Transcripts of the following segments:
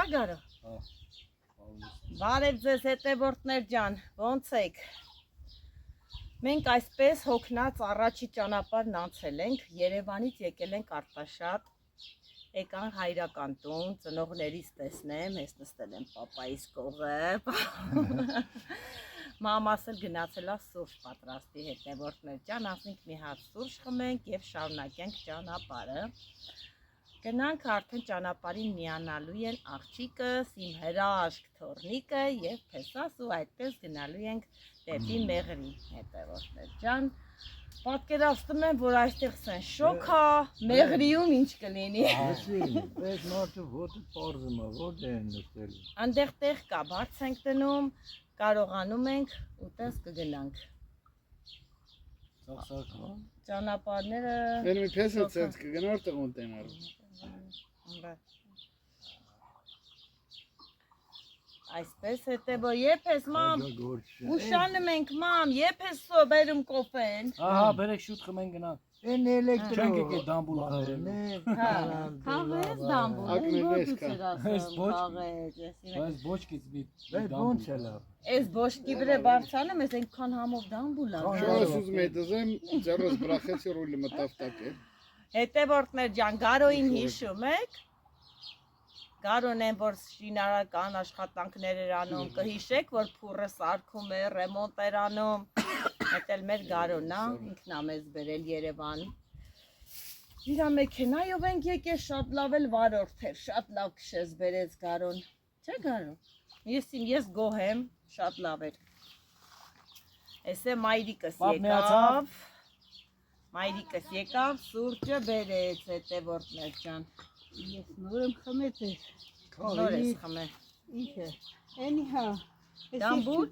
Գարո։ Բարև ձեզ հետևորդներ ջան, ոնց եք։ Մենք այսպես հոգնած առաջի ճանապարհն անցել ենք, Երևանից եկել ենք Արտաշատ, եկան հայրական տուն, ծնողներիս տեսնեմ, ես նստել եմ պապայիս կողը, մամաս էլ գնացել է սուրճ պատրաստի հետևորդներ ջան, ասենք մի հատ սուրճ խմենք և շարունակենք ճանապարհը։ Գնանք արդեն ճանապարհին միանալու են աղջիկս, իմ հրաշք թոռնիկը և փեսաս ու այդպես գնալու ենք դեպի Մեղրի հետևորդներ ջան։ Պատկերացնում եմ, որ այստեղ սեն շոկ է, Մեղրիում ինչ կլինի։ Այս մարդը ոտը պարզում է, ո՞ր են նստել։ Այնտեղ տեղ կա, բարձ ենք դնում, կարողանում ենք ուտես կգնանք։ Ճանապարհները Են մի փեսը ցած կգնա որտեղ ունտենալու։ Այսպես հետևո, երբ ես մամ, ուշանում ենք մամ, երբ ես բերում կոֆեն։ Ահա, բերեք շուտ խմեն գնանք։ Են էլեկտրո։ Չենք եկել դամբուլ խաղել։ Խաղեց դամբուլ, Բայց ոչքից մի Բայց ոնց է լավ։ Ես բոշկի վրա բարձանում ես այնքան համով դամբուլ ա։ Շորս ուզում եմ դզեմ, ձեռս բրախեցի ռուլը մտավ տակը։ Հետևորդներ ջան, Գարոին հիշում եք։ Գարոն են, որ շինարական աշխատանքներ էր անում, կհիշեք, որ փուռը սարքում է, ռեմոնտ էր անում։ Այդ էլ մեր Գարոնն է, ինքն է մեզ բերել Երևան։ Իր մեքենայով ենք եկել, շատ լավ էլ վարորդ էր, շատ լավ քշեց բերեց Գարոն։ Չէ Գարո։ Ես գոհ եմ, շատ լավ էր։ Էսե մայրիկս եկավ։ Մայրիկս եկավ, սուրճը բերեց հետևորդներ ջան։ Ես նոր եմ խմեց է։ Նոր ես խմել։ Ինչ է։ Էնի հա։ Դամբուլ։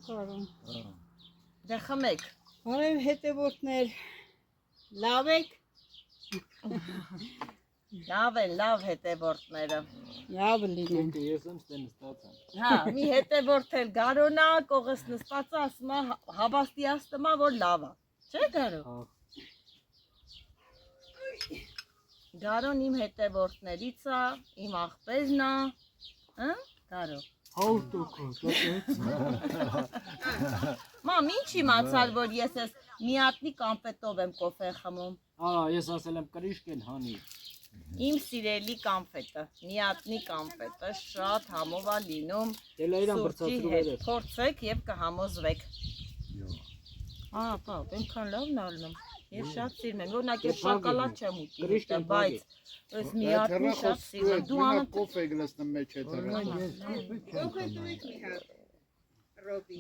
Դե խմեք։ Բարև հետևորդներ։ Լավ եք։ Լավ են, լավ հետևորդները։ Լավ լինեն։ Ես եմ ստե նստած եմ։ Հա, մի հետևորդ էլ Գարոնա, կողս նստած ասում է, հավաստիացնում է, որ լավ է։ Չէ Գարո։ Գարոն իմ հետևորդներից է, իմ աղբերն է, Գարո։ Մամ, ինչ իմացար, որ ես ես միատնի կամպետով եմ կոֆե խմում։ Ես ասել եմ կրիշկ են հանի։ Իմ սիրելի կամպետը, միատնի կամպետը, շատ համով է լինում, սուրճի հետ փորձեք և կհամոզվեք։ Պապ, ենքան լավն ալնում, ես շատ սիրում եմ, որնակ ես շակալատ չեմ ուտի, բայց ես միատնի շատ սիրում եմ, դու անըտ կոֆե գլսնում մեջ է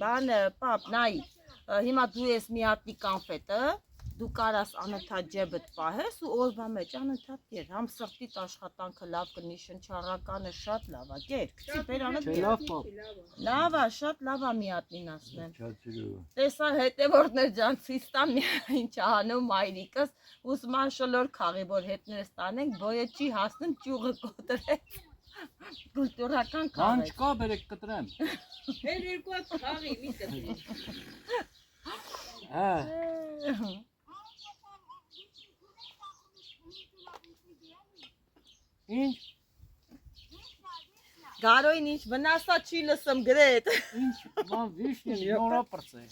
բանը, պապ, նայ, հիմա դու ես միատնի կամպետը, դու կարաս անընդհատ ջեբդ պահես ու օրվա մեջ անընդհատ կեր, համ սրտիդ աշխատանքը լավ կնի, շնչառականը շատ լավ է, կեր, քցի բերանդ կեր, լավ է, շատ լավ է միատնին ասնեմ, տեսա հետևորդներ ջան ցույց տամ ինչ անում մայրիկս, ուսման շլոր քաղի, որ հետներս տանենք, բոյը չի հասնում ճյուղը կոտրեց, կուլտուրական քաղ Կանչ կա բերեք կտրեմ։ Հեր երկու հատ խաղի, մի կտրի։ Ինչ։ Գարոին ինչ վնասա չի լսում գրետ։ Ինչ, ման վիշնի նորա պրծե։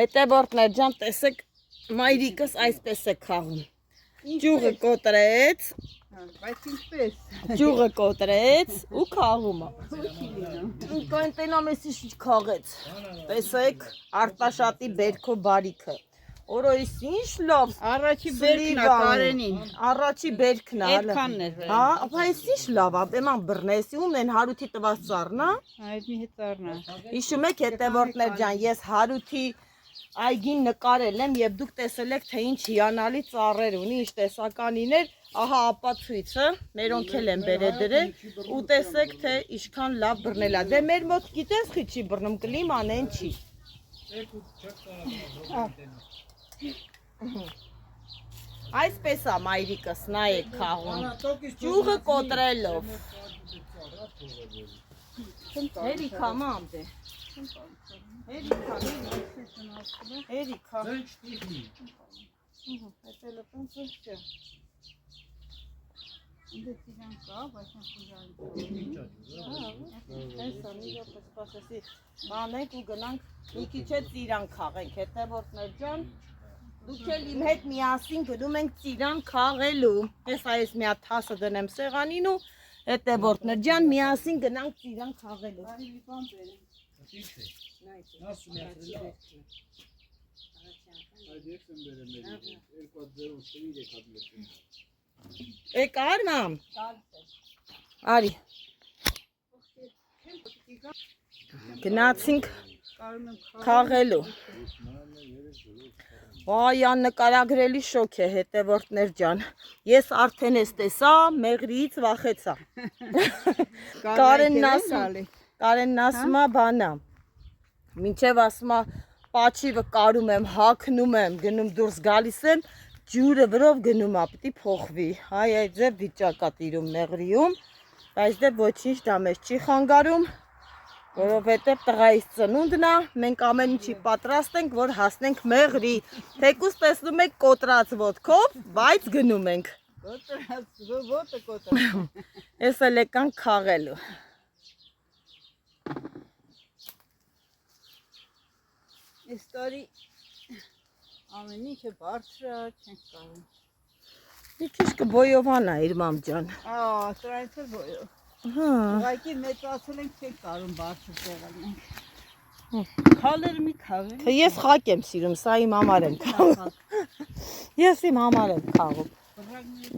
Հետևորդներ ջան, տեսեք, մայրիկս այսպես է քաղում։ Ճյուղը կոտրեց, Բայց ինչպես։ ճյուղը կոտրեց ու քաղում է։ Կոնտենամ էս ինչ քաղեց։ Տեսեք, Արտաշատի բերքո բարիքը։ Օրոյս ինչ լավ։ Առաջի բերքն է Կարենին։ Առաջի բերքն է։ Այդքանն էր։ Հա, ապա էս ինչ լավ է, էման բռնեսի ում են Հարութի տված ծառն է։ Այդ մի հետարն է։ Հիշում եք հետևորդներ ջան, ես Հարութի այգին նկարել եմ եւ դուք տեսել եք թե ինչ հիանալի ծառեր ունի, ինչ տեսականիներ, ահա ապացույցը, մերոնք էլ են բերել դրել ու տեսեք թե ինչքան լավ բռնել է։ Դե մեր մոտ գիտես խի չի բռնում, կլիման են չի։ Այսպես է մայրիկս, նայեք քաղում, ճյուղը կոտրելով։ Հերիքա մամ դե։ Հերիքա։ Ինձ իրան կա, բայց նա խոժան։ Հեսա մի րոպե սպասեցի։ Մանենք ու գնանք մի քիչ է ծիրան խաղենք, հետևորդներ ջան։ Դուք էլ իմ հետ միասին գնում ենք ծիրան խաղելու։ Հեսա ես մի հատ թասը դնեմ սեղանին ու հետևորդներ ջան միասին գնանք ծիրան խաղելու։ Բարի մի բան բերեմ։ Այդ ես եմ բերեմ մեր 203 հատլետին։ Եկար մամ։ Արի։ Գնացինք Կարում եմ խաղելու։ Վայ, աննկարագրելի շոկ է հետևորդներ ջան։ Ես արդեն ես տեսա, մեղրիից վախեցա։ Կարենն ասում է բանա։ Մինչև ասում է պաչիվը կարում եմ, հագնում եմ, գնում դուրս գալիս եմ, ջուրը վրով գնում է, պիտի փոխվի։ Հայ այդ ձև վիճակա տիրում մեղրիում, բայց դե ոչինչ դա մեզ չի խանգարում, որովհետև տղայիս ծնունդն է, մենք ամեն ինչի պատրաստ ենք, որ հասնենք մեղրի։ Թեկուզ տեսնում եք կոտրած ոտքով, բայց գնում ենք։ ոտը կոտրած։ Ես էլ եկանք խաղելու։ Այս տարի ամեն ինչը բարձր է, չենք կարող։ Մի քիչ կբոյովանա իր մամ ջան։ Սրանից էլ բոյով։ Հա։ Ուղղակի մեծացել ենք, չենք կարող բարձր տեղանանք։ Խաղերը մի խաղենք։ Ես խակ եմ սիրում, սա իմ համար եմ խաղում։ Ես իմ համար եմ խաղում։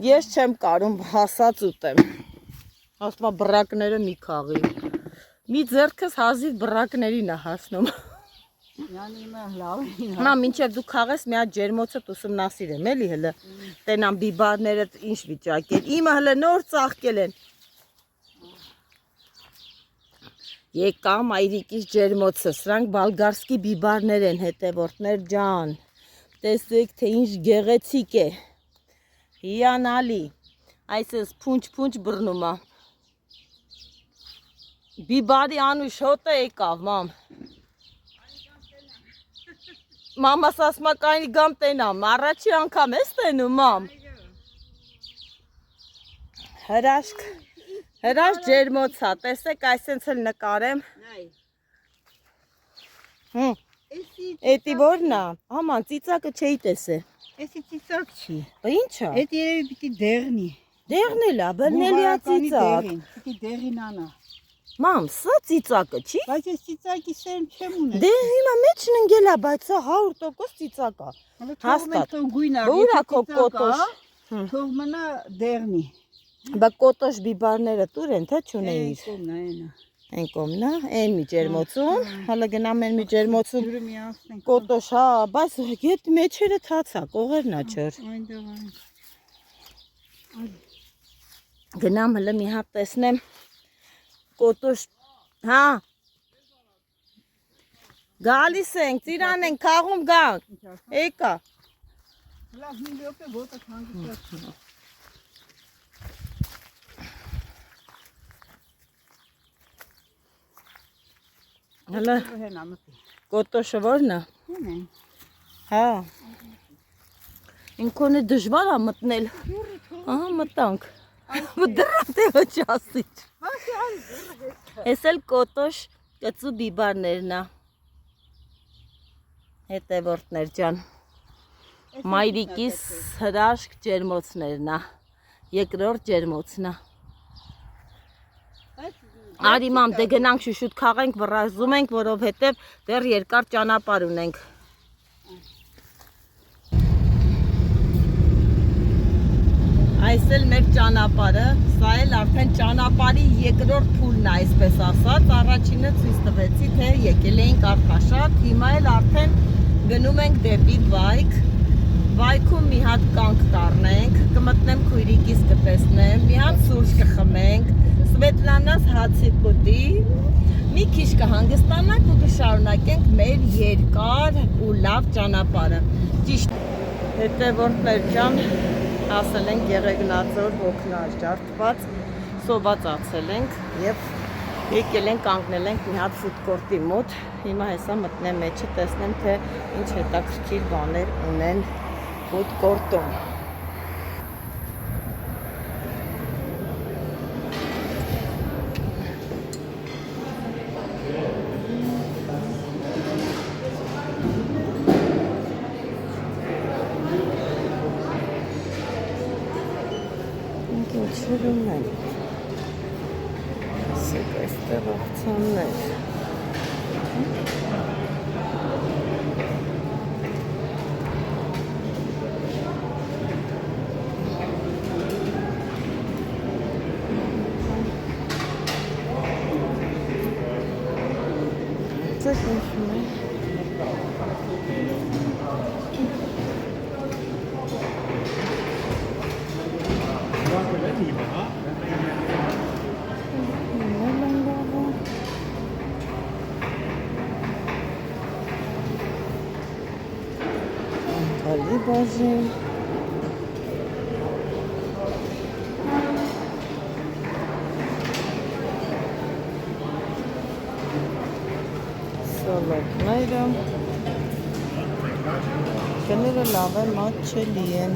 Ես չեմ կարում հասած ուտեմ։ Ասում է բռակները մի խաղի։ Մի ձեռքս հազիվ բռակներին է հասնում։ Յանիմը լավ է։ Մա, մինչև դու խաղես մի հատ ջերմոցդ ուսումնասիրեմ, էլի հլը։ Տենամ բիբարները ինչ վիճակ են։ Իմը հլը նոր ծաղկել են։ Եկա մայրիկիս ջերմոցը, սրանք բալգարսկի բիբարներ են, հետևորդներ ջան։ Տեսեք, թե ինչ գեղեցիկ է։ Հիանալի։ Այսպես փունջ բռնում է։ Բիբարի անուշ հոտը եկավ, մամ։ Մամաս ասում է կայնի գամ տենամ, առաջի անգամ ես տենում, մամ։ Հրաշք ջերմոցա, տեսեք, այսենց էլ նկարեմ։ Էտի որն է, աման, ծիծակը չէի տեսե։ Էսի ծիծակ չի։ Ինչ է։ Էդ երևի պիտի դեղնի։ Դեղնել է, բռնելի է ծիծակ։ Պիտի դեղին անա։ Մամ, սա ծիծակը չի։ Բայց ես ծիծակի սերմ չեմ ունել։ Դե հիմա մեջն ընկել է, բայց սա 100% ծիծակ է։ Հաստատ։ Թող գույնը։ Ուրա քո կոտոշ։ Թող մնա դեղնի։ Բա կոտոշ բիբարները տուր են, թե չունեիր։ Կոմնա։ Այն կոմնա, այն մի ջերմոցում, հələ գնամ այն մի ջերմոցում Ջուրը մի անցնենք։ կոտոշ, հա, բայց գետ մեջերը թացա, կողերն է չոր։ Այնտեղ այն։ Գնամ հələ մի հատ տեսնեմ կոտոշ, հա։ Գալիս ենք, ծիրան ենք, խաղում գանք։ Եկա։ Լավ, մի րոպե ոտը հանգստացա։ Հələ Հենամը։ կոտոշը որն է։ Հենա։ Հա։ Ինքոնը դժվար է մտնել։ Ահա մտանք։ Դրավ տեղը չասիչ։ Ես էլ կոտոշ կծու բիբարներն է։ Հետևորդներ ջան։ Մայրիկիս հրաշք ջերմոցներն է։ Երկրորդ ջերմոցն է։ Արի մամ, դե գնանք շուշուտ խաղենք, վռազում ենք, որովհետև դեռ երկար ճանապարհ ունենք։ Այս էլ մեր ճանապարհը, սա էլ արդեն ճանապարհի երկրորդ փուլն է, այսպես ասած, առաջինը ցույց տվեցի, թե եկել էինք Արցախ, հիմա էլ արդեն գնում ենք դեպի Վայք։ Վայքում մի հատ կանք կառնենք, կմտնեմ քույրիկիս կտեսնեմ, մի հատ սուրճ կխմենք, Սվետլանաս հացի կուտի, մի քիչ կհանգստանանք ու կշարունակենք մեր երկար ու լավ ճանապարհը։ Ճիշտ հետևորդներ ջան, հասել ենք Եղեգնաձոր ոգնաժարդված, սովածացել ենք եւ եկել ենք կանգնել ենք մի հատ ֆուդկորտի մոտ։ Հիմա հեսա մտնեմ մեջը, տեսնեմ թե ինչ հետաքրքիր բաներ ունեն ֆուդկորտում։ գրում են։ Ասեք այստեղ աղցաններ։ Ձեզ նշում է։ Ալի բաժին։ Սալատները։ Կները լավ են, մատչելի են։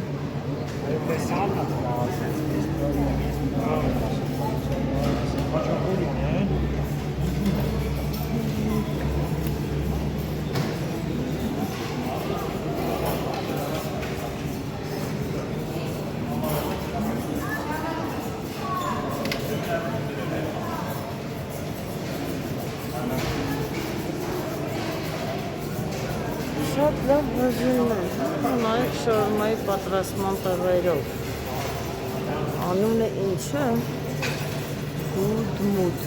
Շատ լավ բաժին է, նայեք շորմայի պատրաստման տեղերով, անունը ինչը, Գուդմուդ,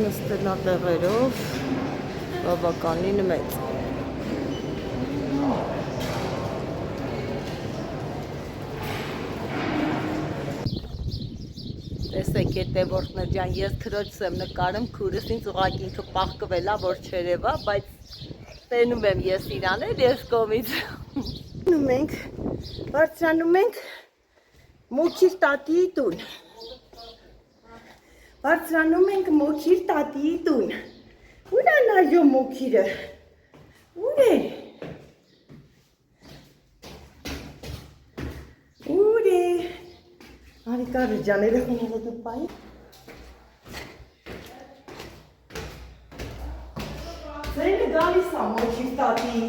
նստելատեղերով, բավականին մեծ։ Տեսեք, հետևորդներ ջան, ես քրոջս եմ նկարում, քուրս ինձ ուղղակի ինքը պաղկվել է, որ չերևա, բայց տենում եմ ես իրան էլ ես կողմից։ Բարձրանում ենք Մոքիր տատիի տուն։ Բարձրանում ենք Մոքիր տատիի տուն։ Ուր է նայում Մոքիրը։ Ուր է։ Ուր է։ Արիկարը ջան, երեխաները դու պայի։ Ձայնը գալիս է Մոքիր տատի։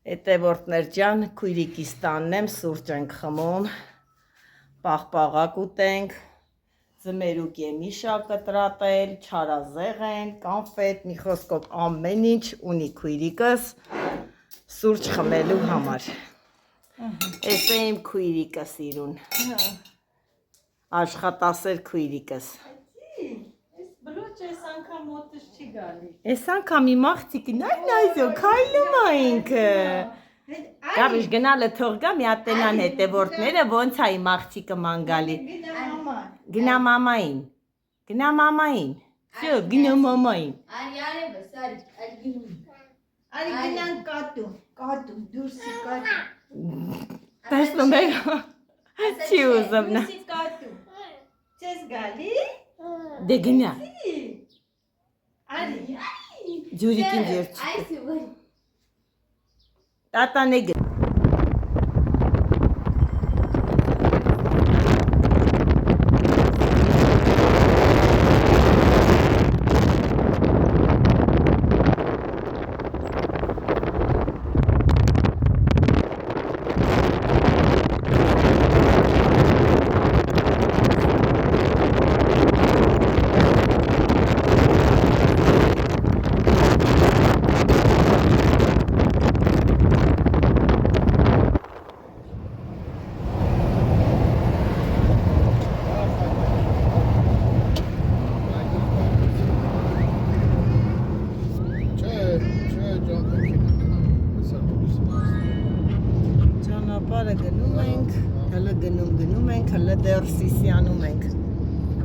Հետևորդներ ջան, քույրիկիս տանն եմ, սուրճ ենք խմում, պաղպաղակ ուտենք, ձմերուկ եմիշա կտրատել, չարազեղ են, կանֆետ, մի խոսքով ամեն ինչ ունի քույրիկս սուրճ խմելու համար։ Էս է իմ քույրիկս իրուն, աշխատասեր քույրիկս։ Այս անգամ մոտս չի գալի։ Այս անգամ իմ աղջիկը նայ քայլում է ինքը։ Կարիժ գնալը թող գա մի հատ տենան հետևորդները ոնց է իմ աղջիկը ման գալի։ Գնա մամային։ Գնա մամային։ Շո գնա մամային։ Արի գնան կատու, դուրսի կատու։ Տեսնում եք։ Չի ուզում նա։ Դուրսի կատու։ Չես գալի։ Դե գնա։ Արի։ Ջուրիկին ջերչ։ Տատան է գնա։ Ճանապարհը գնում ենք, հələ գնում ենք, հələ դեռ Սիսիանում ենք։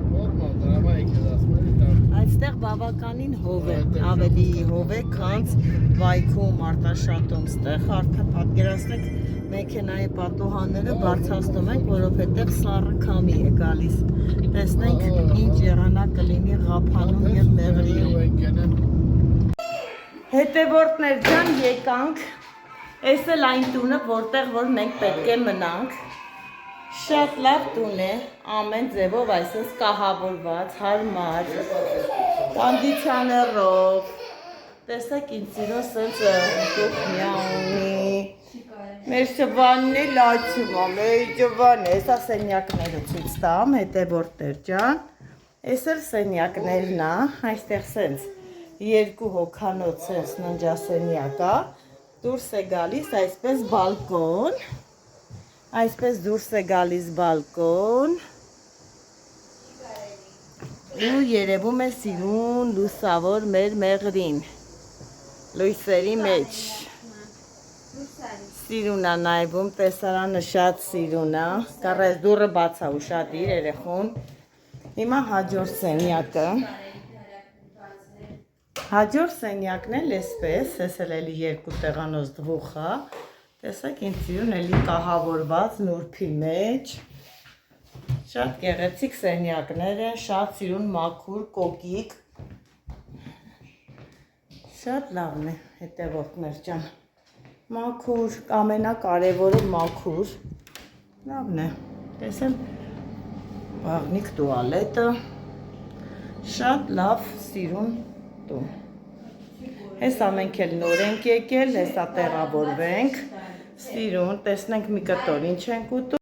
Նորմալ դրամայիկ է ասում էլի տան։ Այստեղ բավականին հով է, ավելի հով է, քանց վայքում, արտաշատում, ստեղ արդեն պատկերացնեք մեքենայի պատուհանները բարձրացնում ենք, որովհետև սառը քամի է գալիս։ Տեսնենք ինչ եղանակ կլինի Ղափանում և Մեղրիում։ Հետևորդներ ջան, եկանք, այս էլ այն տունը, որտեղ որ մենք պետք է մնանք։ Շատ լավ տուն է, ամեն ձևով այսպես կահավորված, հարմար, կոնդիցիոներով, տեսեք ինձ սիրո սենց կուխնյա ունի, մեր շվանն էլ աչում ամ, էի ջվան է, սա սենյակները ցույց տամ, հետևորդներ ջան, այս էլ սենյակներն է, այստեղ սենց երկու հոգանոց սենց ննջասենյակ է, դուրս է գալիս այսպես բալկոն, այսպես դուրս է գալիս բալկոն ու երևում է սիրուն լուսավոր մեր Մեղրին, լույսերի մեջ, սիրուն է նայվում, տեսարանը շատ սիրուն է, կառես դուրը բաց է ուշադիր երեխուն, հիմա հաջորդ սենյակը, հաջորդ սենյակն էլ էսպես, ես էլ էլի երկու տեղանոց դվուխ է, տեսեք ինձ սիրուն էլի կահավորված նուրբի մեջ, շատ գեղեցիկ սենյակներ են, շատ սիրուն մաքուր, կոկիկ, շատ լավն է հետևորդներ ջան, մաքուր, ամենակարևորը մաքուր, լավն է, տեսեմ բաղնիկ տուալետը, շատ լավ սիրուն տուն, հեսա մենք էլ նոր ենք եկել, հեսա տեղավորվենք, սիրուն, տեսնենք մի կտոր ինչ ենք ուտում,